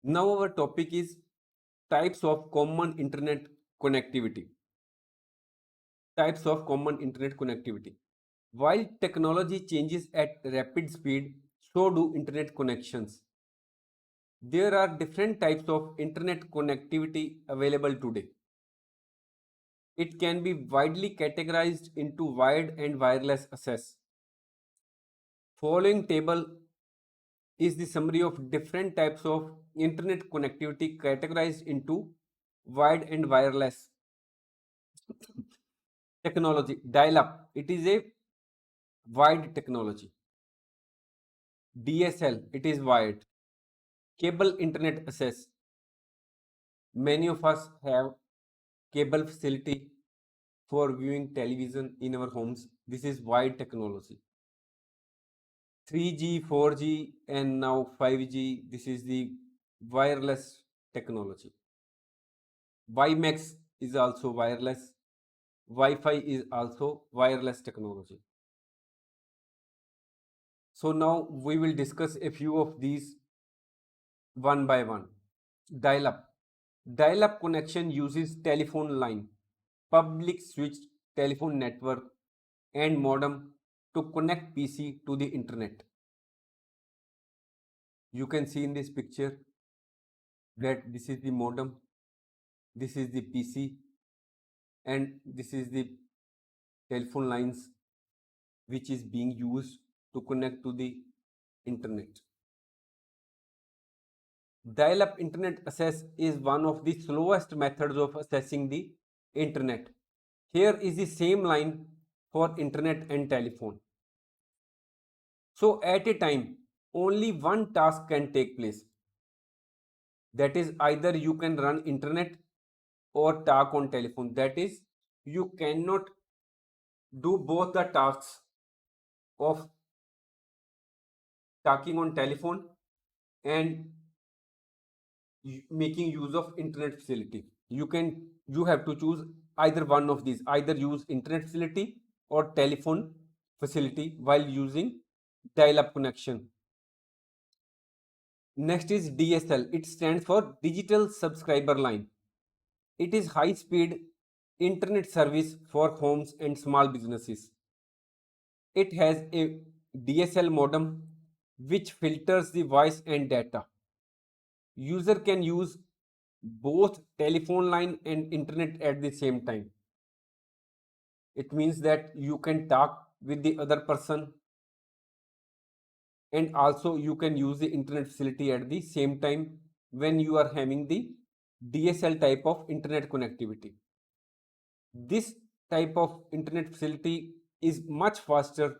Now our topic is types of common internet connectivity. Types of common internet connectivity. While technology changes at rapid speed, so do internet connections. There are different types of internet connectivity available today. It can be widely categorized into wired and wireless access. Following table is the summary of different types of internet connectivity categorized into wired and wireless technology. Dial up, it is a wired technology. DSL, it is wired. Cable internet access, many of us have cable facility for viewing television in our homes. This is wired technology. 3G, 4G, and now 5G. This is the wireless technology. WiMAX is also wireless. Wi-Fi is also wireless technology. So now we will discuss a few of these one by one. Dial-up. Dial-up connection uses telephone line, public switched telephone network, and modem to connect PC to the internet. You can see in this picture that this is the modem, this is the PC, and this is the telephone lines which is being used to connect to the internet. Dial-up internet access is one of the slowest methods of accessing the internet. Here is the same line for internet and telephone. So at a time, only one task can take place. That is, either you can run internet or talk on telephone. That is, you cannot do both the tasks of talking on telephone and making use of internet facility. You have to choose either one of these, either use internet facility or telephone facility while using dial-up connection. Next is DSL. It stands for digital subscriber line. It is high speed internet service for homes and small businesses. It has a DSL modem which filters the voice and data. User can use both telephone line and internet at the same time. It means that you can talk with the other person and also you can use the internet facility at the same time when you are having the DSL type of internet connectivity. This type of internet facility is much faster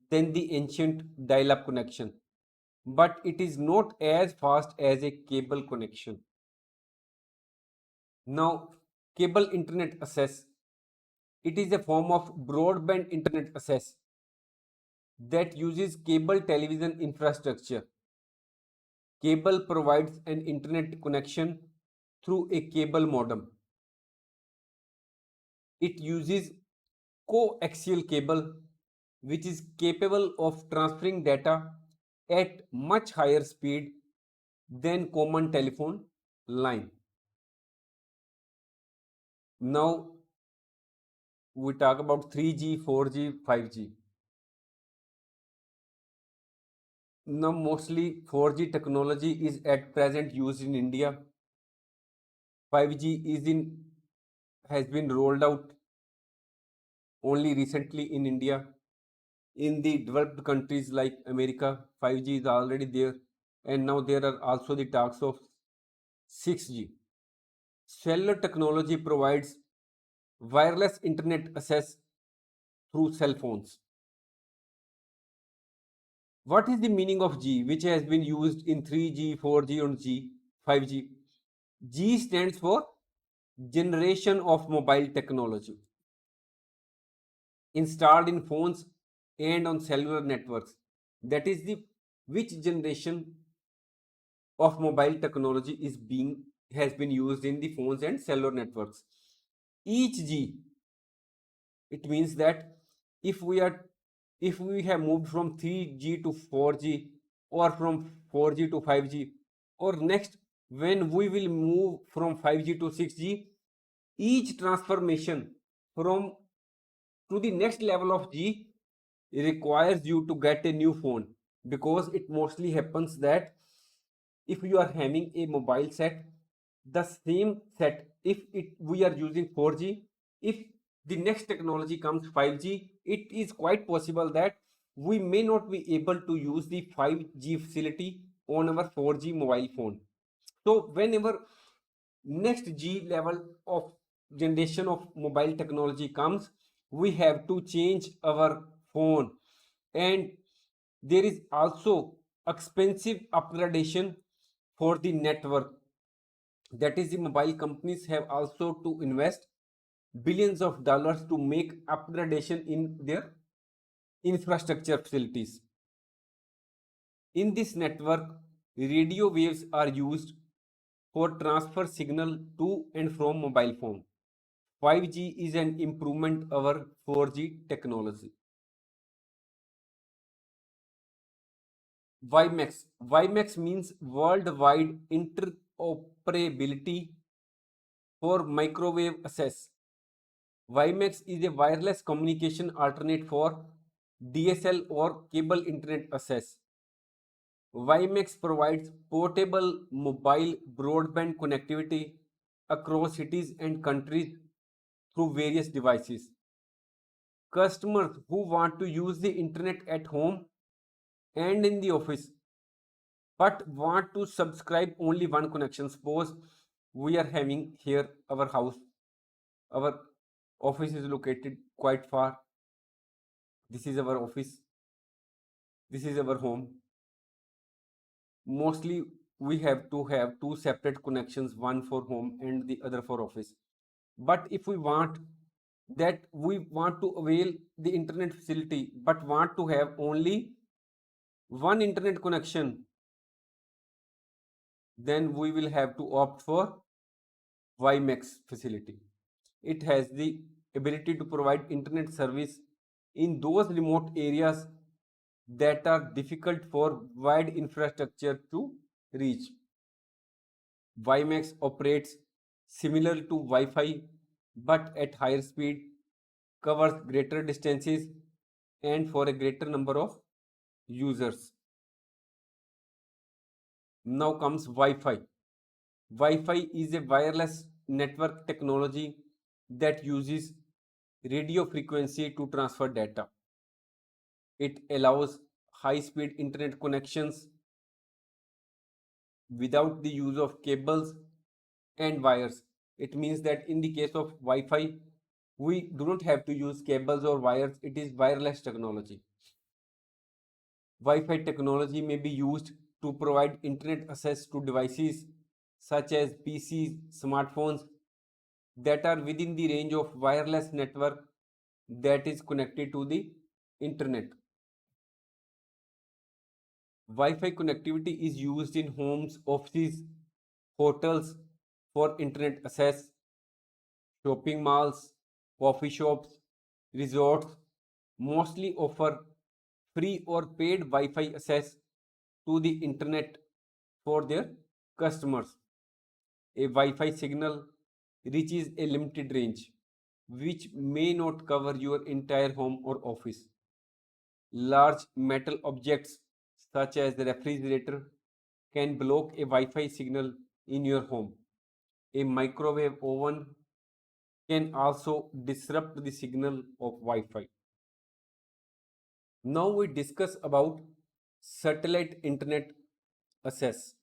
than the ancient dial-up connection, but it is not as fast as a cable connection. Now, cable internet access. It is a form of broadband internet access that uses cable television infrastructure. Cable provides an internet connection through a cable modem. It uses coaxial cable which is capable of transferring data at much higher speed than common telephone line. Now we talk about 3G, 4G, 5G. Now mostly 4G technology is at present used in India. 5G has been rolled out only recently in India. In the developed countries like America, 5G is already there, and now there are also the talks of 6G. Cellular technology provides wireless internet access through cell phones. What is the meaning of G, which has been used in 3G, 4G, and 5G? G stands for generation of mobile technology installed in phones and on cellular networks. That is the which generation of mobile technology has been used in the phones and cellular networks. Each G, it means that if we have moved from 3G to 4G or from 4G to 5G, or next when we will move from 5G to 6G, each transformation from to the next level of G requires you to get a new phone, because it mostly happens that if you are having a mobile set, the same set, if it we are using 4G, if the next technology comes 5G, it is quite possible that we may not be able to use the 5G facility on our 4G mobile phone. So whenever next G level of generation of mobile technology comes, we have to change our phone. And there is also expensive upgradation for the network. That is, the mobile companies have also to invest billions of dollars to make upgradation in their infrastructure facilities. In this network, radio waves are used for transfer signal to and from mobile phone. 5G is an improvement over 4G technology. WiMAX. WiMAX means worldwide interoperability for microwave access. WiMAX is a wireless communication alternate for DSL or cable internet access. WiMAX provides portable mobile broadband connectivity across cities and countries through various devices. Customers who want to use the internet at home and in the office but want to subscribe only one connection. Suppose we are having here our house, our office is located quite far. This is our office, this is our home. Mostly we have to have two separate connections, one for home and the other for office. But if we want that we want to avail the internet facility but want to have only one internet connection, then we will have to opt for WiMAX facility. It has the ability to provide internet service in those remote areas that are difficult for wide infrastructure to reach. WiMAX operates similar to Wi-Fi but at higher speed, covers greater distances and for a greater number of users. Now comes Wi-Fi. Wi-Fi is a wireless network technology that uses radio frequency to transfer data. It allows high-speed internet connections without the use of cables and wires. It means that in the case of Wi-Fi, we do not have to use cables or wires. It is wireless technology. Wi-Fi technology may be used to provide internet access to devices such as PCs, smartphones that are within the range of wireless network that is connected to the internet. Wi-Fi connectivity is used in homes, offices, hotels for internet access. Shopping malls, coffee shops, resorts mostly offer free or paid Wi-Fi access to the internet for their customers. A Wi-Fi signal reaches a limited range, which may not cover your entire home or office. Large metal objects such as the refrigerator can block a Wi-Fi signal in your home. A microwave oven can also disrupt the signal of Wi-Fi. Now we discuss about satellite internet access.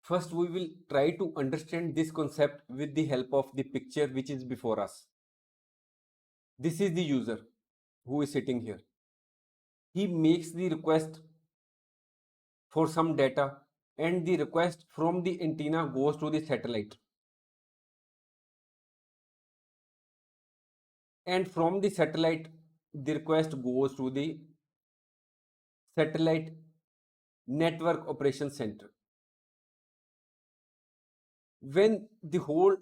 First, we will try to understand this concept with the help of the picture which is before us. This is the user who is sitting here. He makes the request for some data and the request from the antenna goes to the satellite. And from the satellite, the request goes to the satellite network operation center. When the whole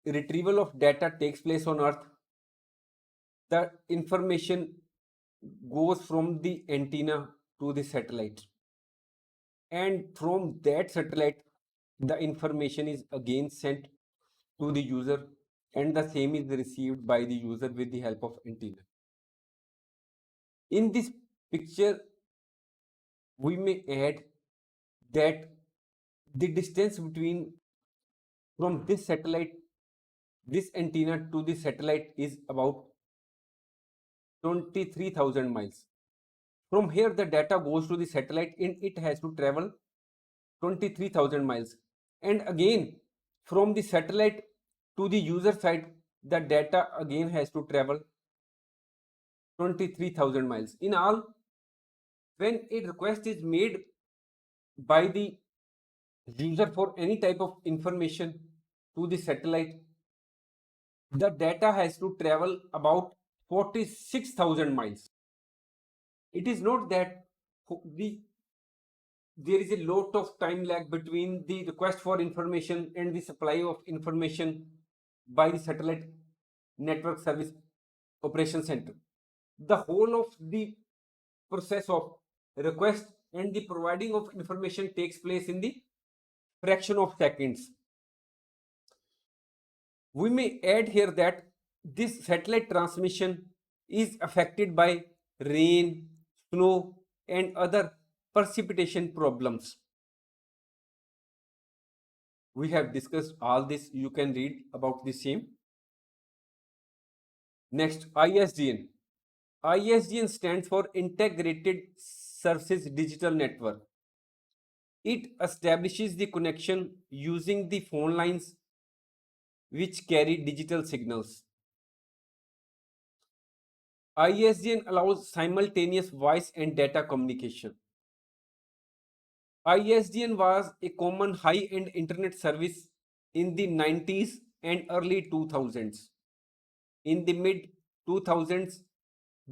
retrieval of data takes place on Earth, the information goes from the antenna to the satellite. and from that satellite the information is again sent to the user, and the same is received by the user with the help of antenna. In this picture we may add that the distance between from this satellite, this antenna to the satellite is about 23,000 miles. From here the data goes to the satellite and it has to travel 23,000 miles, and again from the satellite to the user side the data again has to travel 23,000 miles. In all, when a request is made by the user for any type of information to the satellite, the data has to travel about 46,000 miles. It is not that the there is a lot of time lag between the request for information and the supply of information by the satellite network service operation center. The whole of the process of request and the providing of information takes place in the fraction of seconds. We may add here that this satellite transmission is affected by rain, snow, and other precipitation problems. We have discussed all this. You can read about the same. Next, ISDN. ISDN stands for Integrated Services Digital Network. It establishes the connection using the phone lines which carry digital signals. ISDN allows simultaneous voice and data communication. ISDN was a common high-end internet service in the 90s and early 2000s. In the mid 2000s,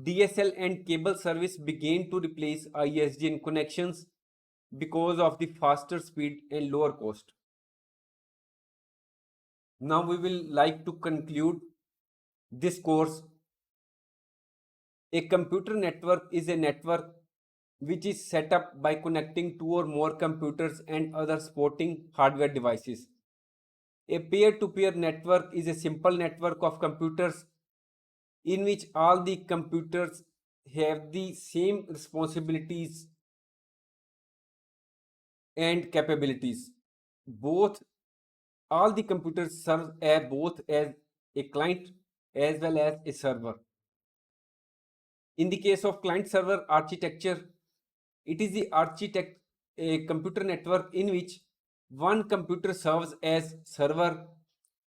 DSL and cable service began to replace ISDN connections because of the faster speed and lower cost. Now we will like to conclude this course. A computer network is a network which is set up by connecting two or more computers and other supporting hardware devices. A peer-to-peer network is a simple network of computers in which all the computers have the same responsibilities and capabilities. Both all the computers serve as both as a client as well as a server. In the case of client server architecture, it is the architect a computer network in which one computer serves as server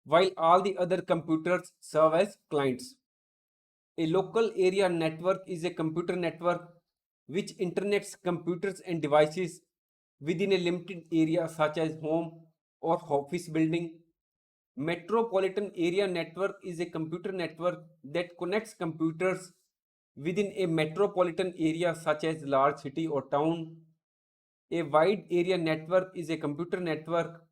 while all the other computers serve as clients. A local area network is a computer network which internets computers and devices within a limited area such as home or office building. Metropolitan area network is a computer network that connects computers within a metropolitan area such as large city or town. A wide area network is a computer network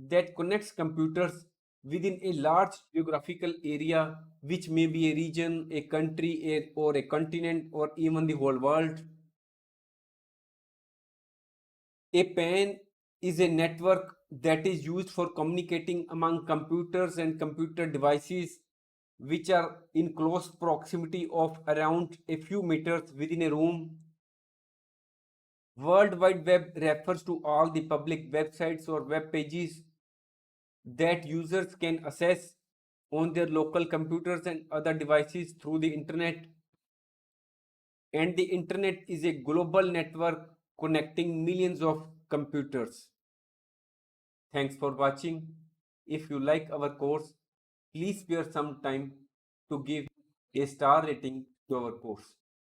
that connects computers within a large geographical area, which may be a region, a country, or a continent, or even the whole world. A PAN is a network that is used for communicating among computers and computer devices which are in close proximity of around a few meters within a room. World Wide Web refers to all the public websites or web pages that users can access on their local computers and other devices through the internet. And the internet is a global network connecting millions of computers. Thanks for watching. If you like our course, please spare some time to give a star rating to our course.